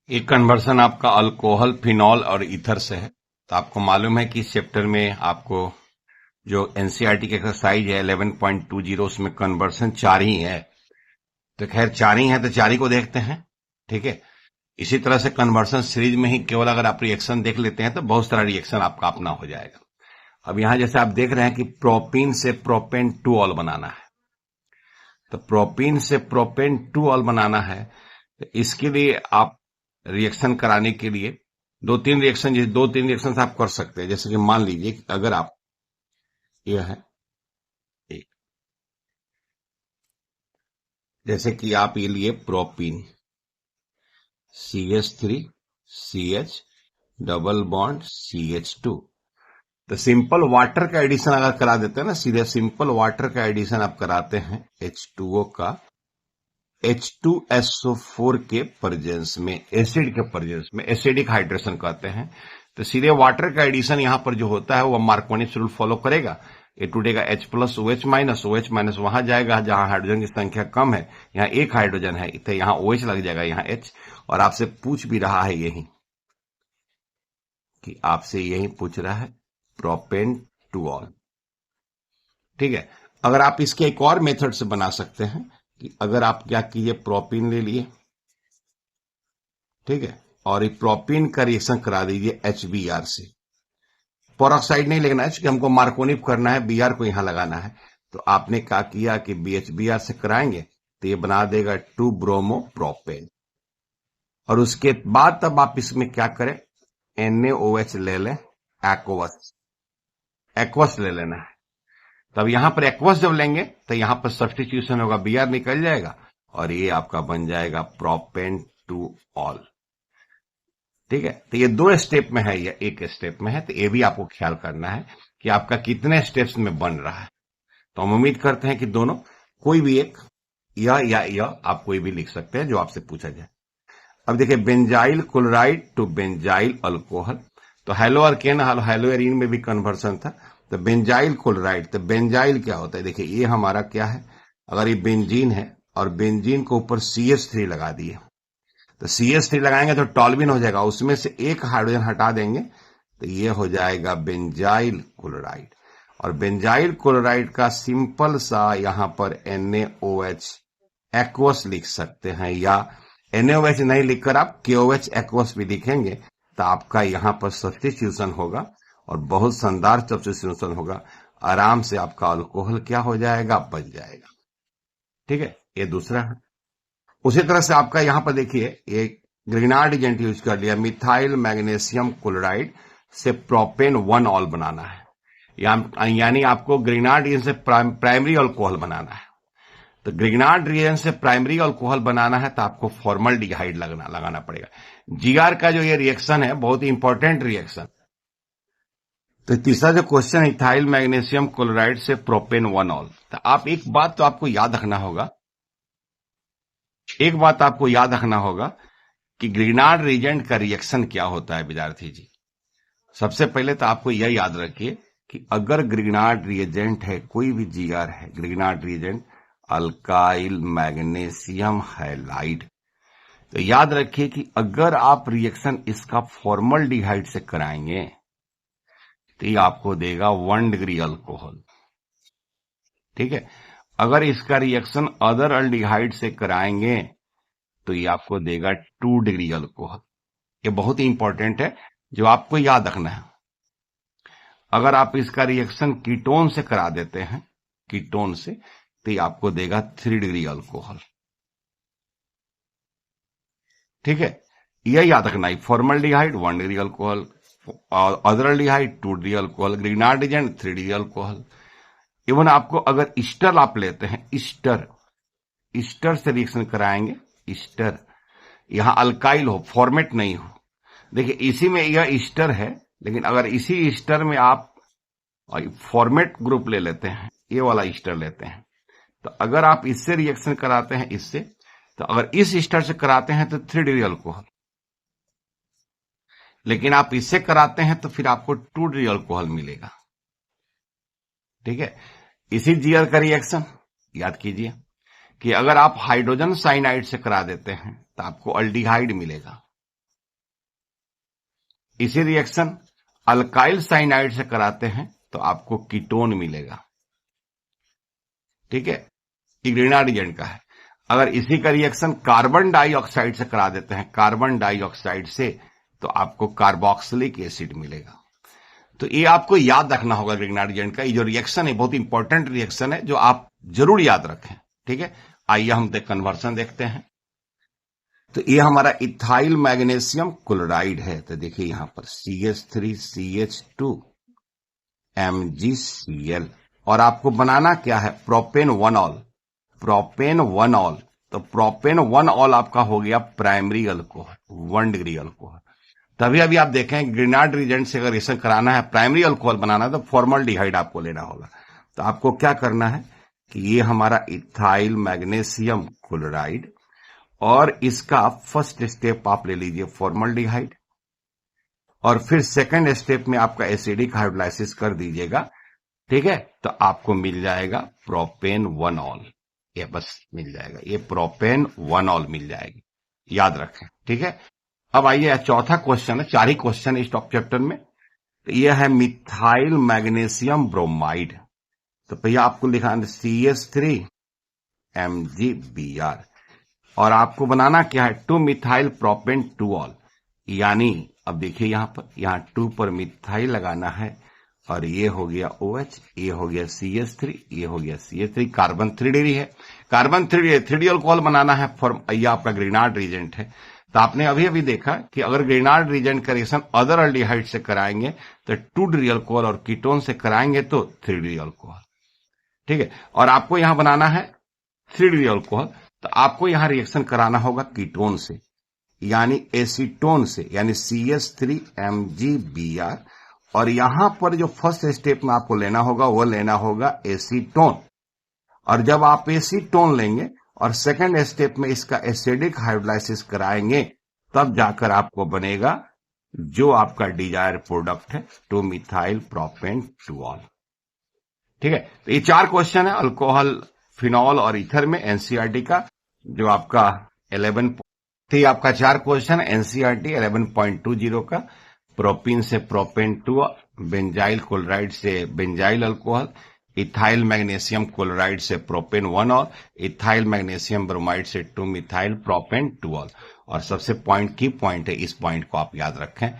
एक कन्वर्सन आपका alcohol, phenol और ईथर से है। तो आपको मालूम है कि इस चैप्टर में आपको जो एनसीईआरटी की एक्सरसाइज है 11.20 उसमें कन्वर्सन 4 ही है। तो खैर 4 ही है तो 4 ही को देखते हैं। ठीक है। इसी तरह से कन्वर्सन सीरीज में ही केवल अगर आप रिएक्शन देख लेते हैं तो बहुत सारा रिएक्शन आपका अपना हो जाएगा। अब यहां जैसे आप देख रहे हैं कि प्रोपीन से प्रोपेन 2 ऑल बनाना है। तो प्रोपीन से प्रोपेन 2 ऑल बनाना है तो इसके लिए आप रिएक्शन कराने के लिए दो तीन रिएक्शन आप कर सकते हैं। जैसे कि मान लीजिए कि अगर आप यह है एक, जैसे कि आप ये लिए propene CH3CH double bond CH2। तो सिंपल वाटर का एडिशन अगर करा देते हैं ना, सीधे सिंपल वाटर का एडिशन आप कराते हैं H2O का H2SO4 के प्रेजेंस में, एसिड के प्रेजेंस में, एसिडिक हाइड्रेशन कहते हैं। तो सीधे वाटर का एडिशन यहां पर जो होता है वो मार्कोनिस रूल फॉलो करेगा। ये टूटेगा H plus OH minus, OH minus वहां जाएगा जहां हाइड्रोजन की संख्या कम है। यहां एक हाइड्रोजन है तो यहां OH लग जाएगा, यहां H। और आपसे पूछ भी रहा है यही कि आपसे यही पूछ रहा है प्रोपेन 2 ऑल। ठीक है। अगर आप इसके एक और मेथड से बना सकते हैं कि अगर आप क्या कीजिए, प्रोपीन ले लिए, ठीक है, और ये प्रोपीन का रिएक्शन करा दीजिए HBr से। पेरोक्साइड नहीं लेना है कि हमको मार्कोनिव करना है, Br को यहां लगाना है। तो आपने क्या किया कि BHBr से कराएंगे तो ये बना देगा 2 ब्रोमो प्रोपेन। और उसके बाद तब आप इसमें क्या करें, NaOH ले लें, एक्वस ले लेना है। तब यहां पर एक्वस जब लेंगे तो यहां पर सब्स्टिट्यूशन होगा, Br निकल जाएगा और ये आपका बन जाएगा प्रोपेन 2 ऑल। ठीक है। तो ये 2 स्टेप में है या एक स्टेप में है, तो ये भी आपको ख्याल करना है कि आपका कितने स्टेप्स में बन रहा है। तो हम उम्मीद करते हैं कि दोनों, कोई भी एक, या आप कोई भी लिख सकते हैं जो आपसे पूछा जाए। अब देखिए, benzyl chloride to benzyl alcohol. तो हेलो अल्केन हेलो एरीन में भी कन्वर्सन था। तो बेंजाइल क्लोराइड, तो बेंजाइल क्या होता है, देखिए ये हमारा क्या है, अगर ये बेंजीन है और बेंजीन को ऊपर CH3 लगा दिए तो CH3 लगाएंगे तो टॉल्विन हो जाएगा, उसमें से एक हाइड्रोजन हटा देंगे तो ये हो जाएगा बेंजाइल क्लोराइड। और बेंजाइल क्लोराइड का सिंपल सा यहां पर NaOH एक्वस लिख सकते हैं, या NaOH नहीं लिखकर आप KOH एक्वस भी लिखेंगे तो आपका यहां पर सब्स्टिट्यूशन होगा और बहुत शानदार सब्स्टिट्यूशन होगा। आराम से आपका अल्कोहल क्या हो जाएगा, बच जाएगा। ठीक है। ये दूसरा है। उसी तरह से आपका यहां पर देखिए, ये ग्रिग्नार्ड एजेंट यूज कर लिया, मिथाइल मैग्नीशियम क्लोराइड से प्रोपेन 1 ऑल बनाना है, यानी आपको ग्रिग्नार्ड एजेंट से प्राइमरी अल्कोहल बनाना है। तो ग्रिग्नार्ड रिएजेंट से प्राइमरी अल्कोहल बनाना है तो आपको फॉर्मल्डिहाइड लगाना पड़ेगा। जीआर का जो ये रिएक्शन है बहुत ही इंपॉर्टेंट रिएक्शन। तो तीसरा जो क्वेश्चन है, इथाइल मैग्नीशियम क्लोराइड से प्रोपेन 1 ऑल। तो आप एक बात तो आपको याद रखना होगा, कि ग्रिग्नार्ड रिएजेंट का रिएक्शन क्या होता है विद्यार्थी जी। सबसे पहले तो आपको यह याद रखिए कि अगर ग्रिग्नार्ड रिएजेंट है, कोई भी जीआर है, Grignard reagent alkyl magnesium halide, तो याद रखिए कि अगर आप रिएक्शन इसका फॉर्मल्डिहाइड से कराएंगे तो ये आपको देगा 1 डिग्री अल्कोहल। ठीक है। अगर इसका रिएक्शन अदर अल्डिहाइड से कराएंगे तो ये आपको देगा 2 डिग्री अल्कोहल। ये बहुत ही इंपॉर्टेंट है जो आपको याद रखना है। अगर आप इसका रिएक्शन कीटोन से करा देते हैं, कीटोन से, तो ये आपको देगा 3 डिग्री अल्कोहल। ठीक है। यह याद रखना है, formaldehyde 1 degree alcohol, other aldehyde 2 degree alcohol, Grignard agent 3 degree alcohol. Even आपको अगर ईस्टर आप लेते हैं, ईस्टर से रिएक्शन कराएंगे, ईस्टर यहां अल्काइल हो, फॉर्मेट नहीं हो। देखिए इसी में यह ईस्टर है, लेकिन अगर इसी ईस्टर में आप फॉर्मेट ग्रुप ले लेते हैं, ये वाला ईस्टर लेते हैं, तो अगर आप इससे रिएक्शन कराते हैं, इससे, तो अगर इस ईस्टर से कराते हैं तो 3 डिग्री अल्कोहल, लेकिन आप इससे कराते हैं तो फिर आपको 2 डिग्री अल्कोहल मिलेगा। ठीक है। इसी जीआर का रिएक्शन याद कीजिए कि अगर आप हाइड्रोजन साइनाइड से करा देते हैं तो आपको अल्डिहाइड मिलेगा। इसी रिएक्शन अल्काइल साइनाइड से कराते हैं तो आपको कीटोन मिलेगा। ठीक है, ये ग्रीनार्ड एजेंट का है। अगर इसी का रिएक्शन कार्बन डाइऑक्साइड से करा देते हैं, कार्बन डाइऑक्साइड से, तो आपको कार्बोक्सिलिक एसिड मिलेगा। तो ये आपको याद रखना होगा ग्रीनार्ड एजेंट का। ये जो रिएक्शन है बहुत इंपॉर्टेंट रिएक्शन है जो आप जरूर याद रखें। ठीक है, आइए हम कन्वर्सन देखते हैं। तो ये हमारा इथाइल मैग्नीशियम क्लोराइड है। तो देखिए यहां पर CH3CH2 MgCl, और आपको बनाना क्या है, प्रोपेन 1ऑल। प्रोपेन 1ऑल, तो प्रोपेन 1ऑल आपका हो गया प्राइमरी अल्कोहल, 1 डिग्री अल्कोहल। तभी अभी आप देखें ग्रीनार्ड एजेंट से अगर रिएक्शन कराना है, प्राइमरी अल्कोहल बनाना है, तो फॉर्मल्डिहाइड आपको लेना होगा। तो आपको क्या करना है कि ये हमारा इथाइल मैग्नीशियम क्लोराइड, और इसका फर्स्ट स्टेप आप ले लीजिए फॉर्मल्डिहाइड, और फिर सेकंड स्टेप में आपका एसिडिक हाइड्रोलाइसिस कर दीजिएगा। ठीक है, तो आपको मिल जाएगा प्रोपेन 1ऑल। ये बस मिल जाएगा, ये प्रोपेन 1ऑल मिल जाएगी, याद रखें। ठीक है, अब आइए चौथा क्वेश्चन है, 4 ही क्वेश्चन इस टॉप चैप्टर में। तो यह है मिथाइल मैग्नीशियम ब्रोमाइड। तो भैया आपको लिखा है CH3 MgBr, और आपको बनाना क्या है, 2 मिथाइल प्रोपेन 2ऑल। यानी अब देखिए यहां पर, यहां 2 पर मिथाइल लगाना है, और ये हो गया OH, ये हो गया CH3, ये हो गया CH3, कार्बन 3 डिग्री है, कार्बन 3D अल्कोहल बनाना है। ये आपका ग्रीनार्ड एजेंट है। तो आपने अभी अभी देखा कि अगर ग्रीनार्ड एजेंट का रिएक्शन अदर अल्डिहाइड से कराएंगे तो 2 डिग्री अल्कोहल, और कीटोन से कराएंगे तो 3 डिग्री अल्कोहल। ठीक है, और आपको यहां बनाना है 3 डिग्री अल्कोहल, तो आपको यहां रिएक्शन कराना होगा कीटोन से, यानी एसीटोन से, यानी CH3 MgBr, और यहां पर जो फर्स्ट स्टेप में आपको लेना होगा वो लेना होगा एसीटोन। और जब आप एसीटोन लेंगे और सेकंड स्टेप में इसका एसिडिक हाइड्रोलाइसिस कराएंगे, तब जाकर आपको बनेगा जो आपका डिजायर प्रोडक्ट है, 2 मिथाइल प्रोपेन 2ऑल। ठीक है, तो ये 4 क्वेश्चन है अल्कोहल, फिनॉल और ईथर में एनसीईआरटी का, जो आपका 11 थी। आपका 4 क्वेश्चन एनसीईआरटी 11.20 का, प्रोपीन से प्रोपेन 2, बेंजाइल क्लोराइड से benzyl alcohol, ethyl magnesium chloride से प्रोपेन 1ऑल, इथाइल मैग्नीशियम ब्रोमाइड से 2 मिथाइल प्रोपेन 2ऑल। और सबसे की पॉइंट है, इस पॉइंट को आप याद रखें।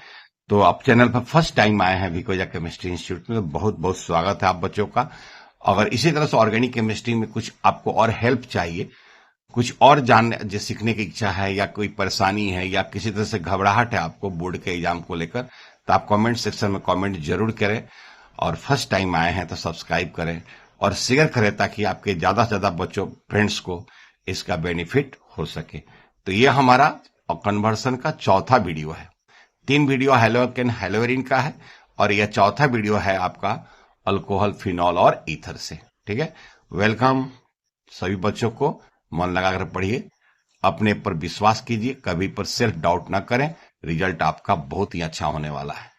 तो आप चैनल पर फर्स्ट टाइम आए हैं विकोजा केमिस्ट्री इंस्टीट्यूट में, बहुत बहुत स्वागत है आप बच्चों का। अगर इसी तरह से ऑर्गेनिक केमिस्ट्री में कुछ आपको और हेल्प चाहिए, कुछ और जानने जो सीखने की इच्छा है, या कोई परेशानी है, या किसी तरह से घबराहट है आपको बोर्ड के एग्जाम को लेकर, तो आप कमेंट सेक्शन में कमेंट जरूर करें। और फर्स्ट टाइम आए हैं तो सब्सक्राइब करें और शेयर करें, ताकि आपके ज्यादा से ज्यादा बच्चों फ्रेंड्स को इसका बेनिफिट हो सके। तो ये हमारा कन्वर्सन का चौथा वीडियो है। 3 वीडियो हेलोकेन हेलोवेरिन का है, और यह चौथा वीडियो है आपका अल्कोहल, फिनॉल और ईथर से। ठीक है, वेलकम सभी बच्चों को। मन लगाकर पढ़िए, अपने पर विश्वास कीजिए, कभी पर सेल्फ डाउट ना करें, रिजल्ट आपका बहुत ही अच्छा होने वाला है।